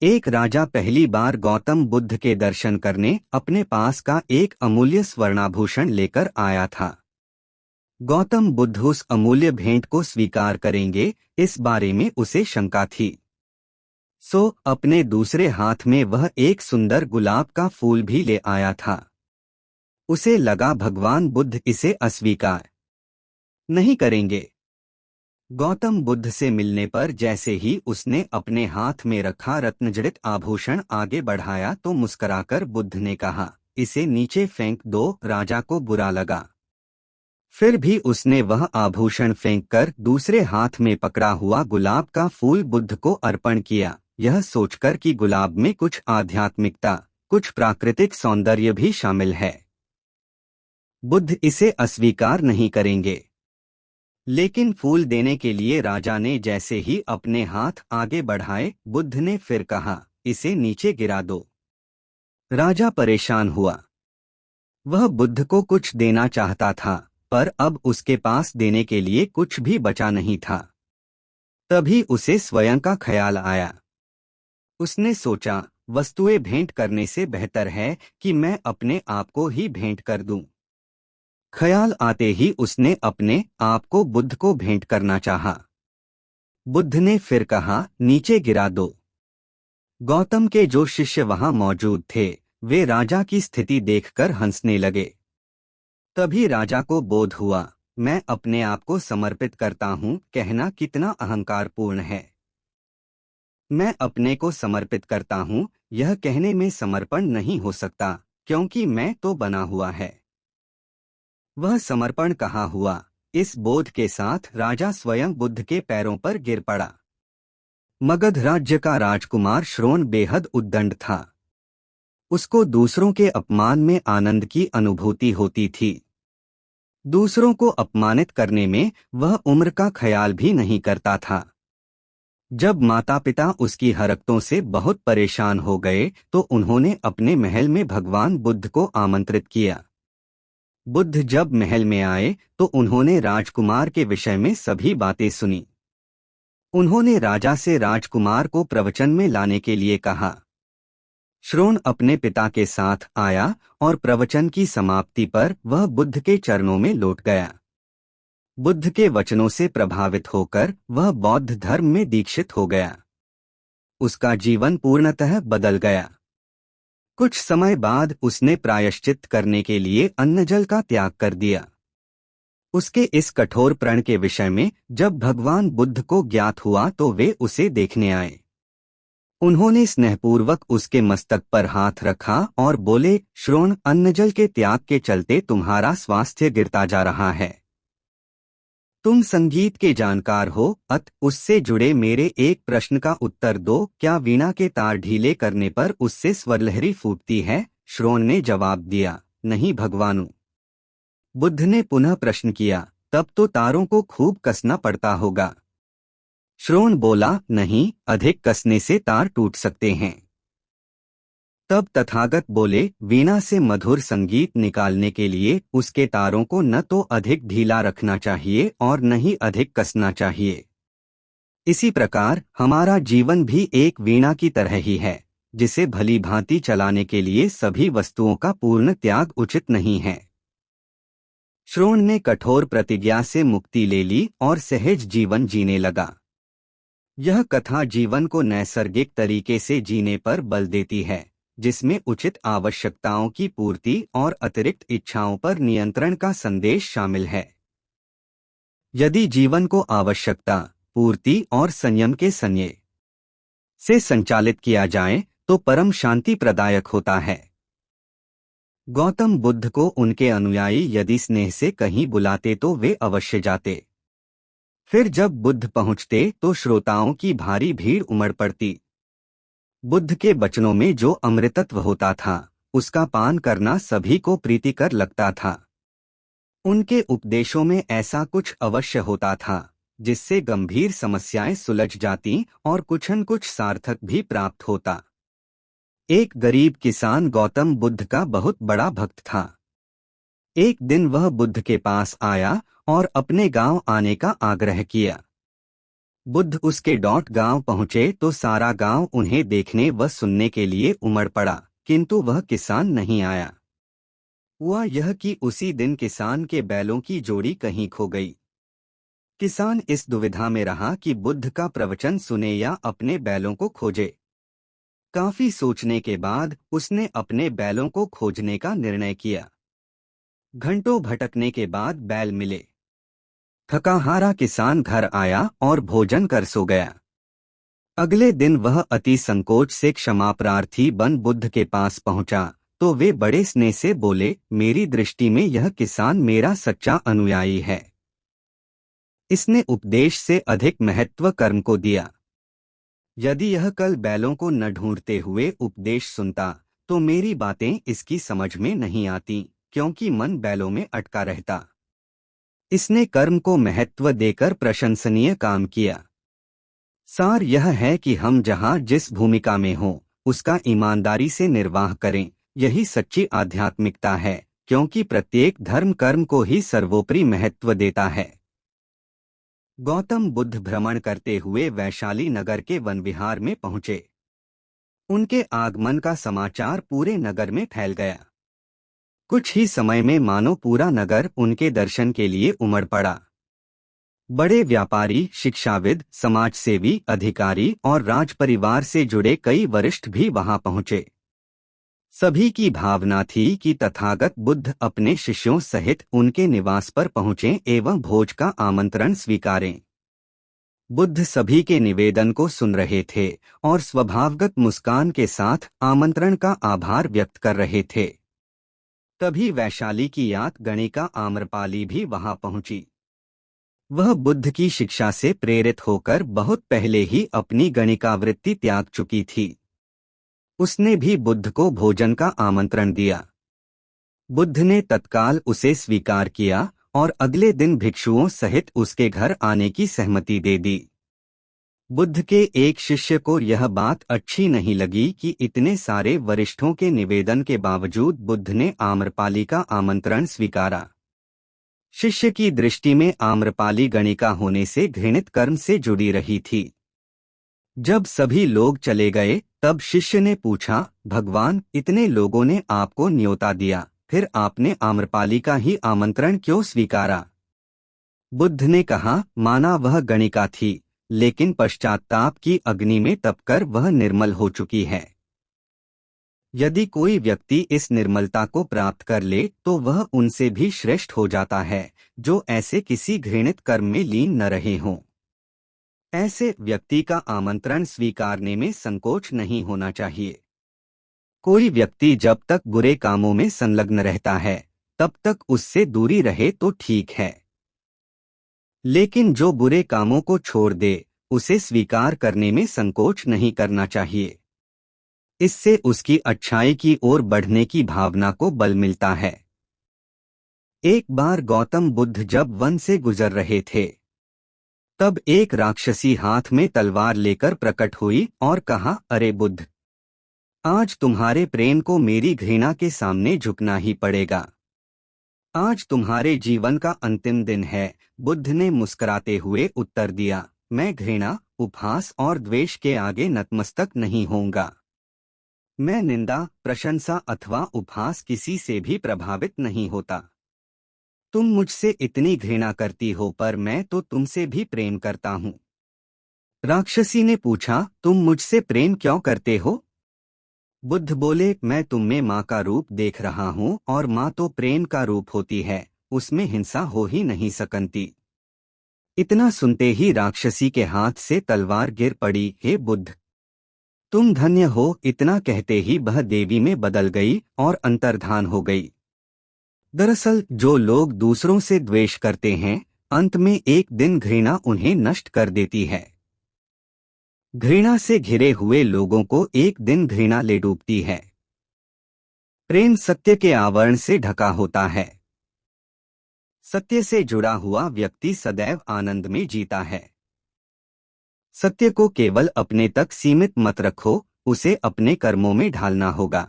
एक राजा पहली बार गौतम बुद्ध के दर्शन करने अपने पास का एक अमूल्य स्वर्णाभूषण लेकर आया था। गौतम बुद्ध उस अमूल्य भेंट को स्वीकार करेंगे, इस बारे में उसे शंका थी। सो अपने दूसरे हाथ में वह एक सुंदर गुलाब का फूल भी ले आया था। उसे लगा भगवान बुद्ध इसे अस्वीकार नहीं करेंगे। गौतम बुद्ध से मिलने पर जैसे ही उसने अपने हाथ में रखा रत्नजड़ित आभूषण आगे बढ़ाया तो मुस्कुराकर बुद्ध ने कहा, इसे नीचे फेंक दो। राजा को बुरा लगा। फिर भी उसने वह आभूषण फेंककर दूसरे हाथ में पकड़ा हुआ गुलाब का फूल बुद्ध को अर्पण किया, यह सोचकर कि गुलाब में कुछ आध्यात्मिकता, कुछ प्राकृतिक सौंदर्य भी शामिल है। बुद्ध इसे अस्वीकार नहीं करेंगे। लेकिन फूल देने के लिए राजा ने जैसे ही अपने हाथ आगे बढ़ाए, बुद्ध ने फिर कहा, इसे नीचे गिरा दो। राजा परेशान हुआ। वह बुद्ध को कुछ देना चाहता था, पर अब उसके पास देने के लिए कुछ भी बचा नहीं था। तभी उसे स्वयं का ख्याल आया। उसने सोचा, वस्तुएं भेंट करने से बेहतर है कि मैं अपने आप को ही भेंट कर दूं। ख्याल आते ही उसने अपने आप को बुद्ध को भेंट करना चाहा। बुद्ध ने फिर कहा, नीचे गिरा दो। गौतम के जो शिष्य वहां मौजूद थे, वे राजा की स्थिति देखकर हंसने लगे। तभी राजा को बोध हुआ, मैं अपने आप को समर्पित करता हूं, कहना कितना अहंकारपूर्ण है। मैं अपने को समर्पित करता हूं, यह कहने में समर्पण नहीं हो सकता, क्योंकि मैं तो बना हुआ है। वह समर्पण कहाँ हुआ? इस बोध के साथ राजा स्वयं बुद्ध के पैरों पर गिर पड़ा। मगध राज्य का राजकुमार श्रोण बेहद उद्दंड था। उसको दूसरों के अपमान में आनंद की अनुभूति होती थी। दूसरों को अपमानित करने में वह उम्र का ख्याल भी नहीं करता था। जब माता पिता उसकी हरकतों से बहुत परेशान हो गए तो उन्होंने अपने महल में भगवान बुद्ध को आमंत्रित किया। बुद्ध जब महल में आए तो उन्होंने राजकुमार के विषय में सभी बातें सुनी। उन्होंने राजा से राजकुमार को प्रवचन में लाने के लिए कहा। श्रोण अपने पिता के साथ आया और प्रवचन की समाप्ति पर वह बुद्ध के चरणों में लौट गया। बुद्ध के वचनों से प्रभावित होकर वह बौद्ध धर्म में दीक्षित हो गया। उसका जीवन पूर्णतः बदल गया। कुछ समय बाद उसने प्रायश्चित करने के लिए अन्न जल का त्याग कर दिया। उसके इस कठोर प्रण के विषय में जब भगवान बुद्ध को ज्ञात हुआ तो वे उसे देखने आए। उन्होंने स्नेहपूर्वक उसके मस्तक पर हाथ रखा और बोले, श्रोण, अन्न जल के त्याग के चलते तुम्हारा स्वास्थ्य गिरता जा रहा है। तुम संगीत के जानकार हो, उससे जुड़े मेरे एक प्रश्न का उत्तर दो, क्या वीणा के तार ढीले करने पर उससे स्वरलहरी फूटती है? श्रोण ने जवाब दिया, नहीं भगवानु। बुद्ध ने पुनः प्रश्न किया, तब तो तारों को खूब कसना पड़ता होगा। श्रोण बोला, नहीं, अधिक कसने से तार टूट सकते हैं। तब तथागत बोले, वीणा से मधुर संगीत निकालने के लिए उसके तारों को न तो अधिक ढीला रखना चाहिए और न ही अधिक कसना चाहिए। इसी प्रकार हमारा जीवन भी एक वीणा की तरह ही है, जिसे भली भांति चलाने के लिए सभी वस्तुओं का पूर्ण त्याग उचित नहीं है। श्रोण ने कठोर प्रतिज्ञा से मुक्ति ले ली और सहज जीवन जीने लगा। यह कथा जीवन को नैसर्गिक तरीके से जीने पर बल देती है, जिसमें उचित आवश्यकताओं की पूर्ति और अतिरिक्त इच्छाओं पर नियंत्रण का संदेश शामिल है। यदि जीवन को आवश्यकता, पूर्ति और संयम के संयम से संचालित किया जाए तो परम शांति प्रदायक होता है। गौतम बुद्ध को उनके अनुयायी यदि स्नेह से कहीं बुलाते तो वे अवश्य जाते। फिर जब बुद्ध पहुंचते तो श्रोताओं की भारी भीड़ उमड़ पड़ती। बुद्ध के वचनों में जो अमृतत्व होता था, उसका पान करना सभी को प्रीतिकर लगता था। उनके उपदेशों में ऐसा कुछ अवश्य होता था जिससे गंभीर समस्याएं सुलझ जाती और कुछन कुछ सार्थक भी प्राप्त होता। एक गरीब किसान गौतम बुद्ध का बहुत बड़ा भक्त था। एक दिन वह बुद्ध के पास आया और अपने गांव आने का आग्रह किया। बुद्ध उसके गांव पहुंचे तो सारा गांव उन्हें देखने व सुनने के लिए उमड़ पड़ा, किंतु वह किसान नहीं आया। हुआ यह कि उसी दिन किसान के बैलों की जोड़ी कहीं खो गई। किसान इस दुविधा में रहा कि बुद्ध का प्रवचन सुने या अपने बैलों को खोजे। काफी सोचने के बाद उसने अपने बैलों को खोजने का निर्णय किया। घंटों भटकने के बाद बैल मिले। थकाहारा किसान घर आया और भोजन कर सो गया। अगले दिन वह अति संकोच से क्षमा प्रार्थी बन बुद्ध के पास पहुंचा तो वे बड़े स्नेह से बोले, मेरी दृष्टि में यह किसान मेरा सच्चा अनुयायी है। इसने उपदेश से अधिक महत्व कर्म को दिया। यदि यह कल बैलों को न ढूंढते हुए उपदेश सुनता तो मेरी बातें इसकी समझ में नहीं आती, क्योंकि मन बैलों में अटका रहता। इसने कर्म को महत्व देकर प्रशंसनीय काम किया। सार यह है कि हम जहाँ जिस भूमिका में हों उसका ईमानदारी से निर्वाह करें, यही सच्ची आध्यात्मिकता है, क्योंकि प्रत्येक धर्म कर्म को ही सर्वोपरि महत्व देता है। गौतम बुद्ध भ्रमण करते हुए वैशाली नगर के वन विहार में पहुंचे। उनके आगमन का समाचार पूरे नगर में फैल गया। कुछ ही समय में मानो पूरा नगर उनके दर्शन के लिए उमड़ पड़ा। बड़े व्यापारी, शिक्षाविद, समाजसेवी, अधिकारी और राजपरिवार से जुड़े कई वरिष्ठ भी वहां पहुंचे। सभी की भावना थी कि तथागत बुद्ध अपने शिष्यों सहित उनके निवास पर पहुंचें एवं भोज का आमंत्रण स्वीकारें। बुद्ध सभी के निवेदन को सुन रहे थे और स्वभावगत मुस्कान के साथ आमंत्रण का आभार व्यक्त कर रहे थे। तभी वैशाली की यात गणिका आम्रपाली भी वहां पहुंची। वह बुद्ध की शिक्षा से प्रेरित होकर बहुत पहले ही अपनी गणिकावृत्ति त्याग चुकी थी। उसने भी बुद्ध को भोजन का आमंत्रण दिया। बुद्ध ने तत्काल उसे स्वीकार किया और अगले दिन भिक्षुओं सहित उसके घर आने की सहमति दे दी। बुद्ध के एक शिष्य को यह बात अच्छी नहीं लगी कि इतने सारे वरिष्ठों के निवेदन के बावजूद बुद्ध ने आम्रपाली का आमंत्रण स्वीकारा। शिष्य की दृष्टि में आम्रपाली गणिका होने से घृणित कर्म से जुड़ी रही थी। जब सभी लोग चले गए तब शिष्य ने पूछा, भगवान, इतने लोगों ने आपको न्योता दिया, फिर आपने आम्रपाली का ही आमंत्रण क्यों स्वीकारा? बुद्ध ने कहा, माना वह गणिका थी, लेकिन पश्चात्ताप की अग्नि में तपकर वह निर्मल हो चुकी है। यदि कोई व्यक्ति इस निर्मलता को प्राप्त कर ले तो वह उनसे भी श्रेष्ठ हो जाता है, जो ऐसे किसी घृणित कर्म में लीन न रहे हों। ऐसे व्यक्ति का आमंत्रण स्वीकारने में संकोच नहीं होना चाहिए। कोई व्यक्ति जब तक बुरे कामों में संलग्न रहता है तब तक उससे दूरी रहे तो ठीक है, लेकिन जो बुरे कामों को छोड़ दे उसे स्वीकार करने में संकोच नहीं करना चाहिए। इससे उसकी अच्छाई की ओर बढ़ने की भावना को बल मिलता है। एक बार गौतम बुद्ध जब वन से गुजर रहे थे तब एक राक्षसी हाथ में तलवार लेकर प्रकट हुई और कहा, अरे बुद्ध, आज तुम्हारे प्रेम को मेरी घृणा के सामने झुकना ही पड़ेगा। आज तुम्हारे जीवन का अंतिम दिन है। बुद्ध ने मुस्कुराते हुए उत्तर दिया, मैं घृणा, उपहास और द्वेष के आगे नतमस्तक नहीं होऊंगा। मैं निंदा, प्रशंसा अथवा उपहास किसी से भी प्रभावित नहीं होता। तुम मुझसे इतनी घृणा करती हो पर मैं तो तुमसे भी प्रेम करता हूँ। राक्षसी ने पूछा, तुम मुझसे प्रेम क्यों करते हो? बुद्ध बोले, मैं तुम में माँ का रूप देख रहा हूँ और माँ तो प्रेम का रूप होती है, उसमें हिंसा हो ही नहीं सकती। इतना सुनते ही राक्षसी के हाथ से तलवार गिर पड़ी। हे बुद्ध, तुम धन्य हो। इतना कहते ही वह देवी में बदल गई और अंतर्धान हो गई। दरअसल जो लोग दूसरों से द्वेष करते हैं, अंत में एक दिन घृणा उन्हें नष्ट कर देती है। घृणा से घिरे हुए लोगों को एक दिन घृणा ले डूबती है। प्रेम सत्य के आवरण से ढका होता है। सत्य से जुड़ा हुआ व्यक्ति सदैव आनंद में जीता है। सत्य को केवल अपने तक सीमित मत रखो, उसे अपने कर्मों में ढालना होगा।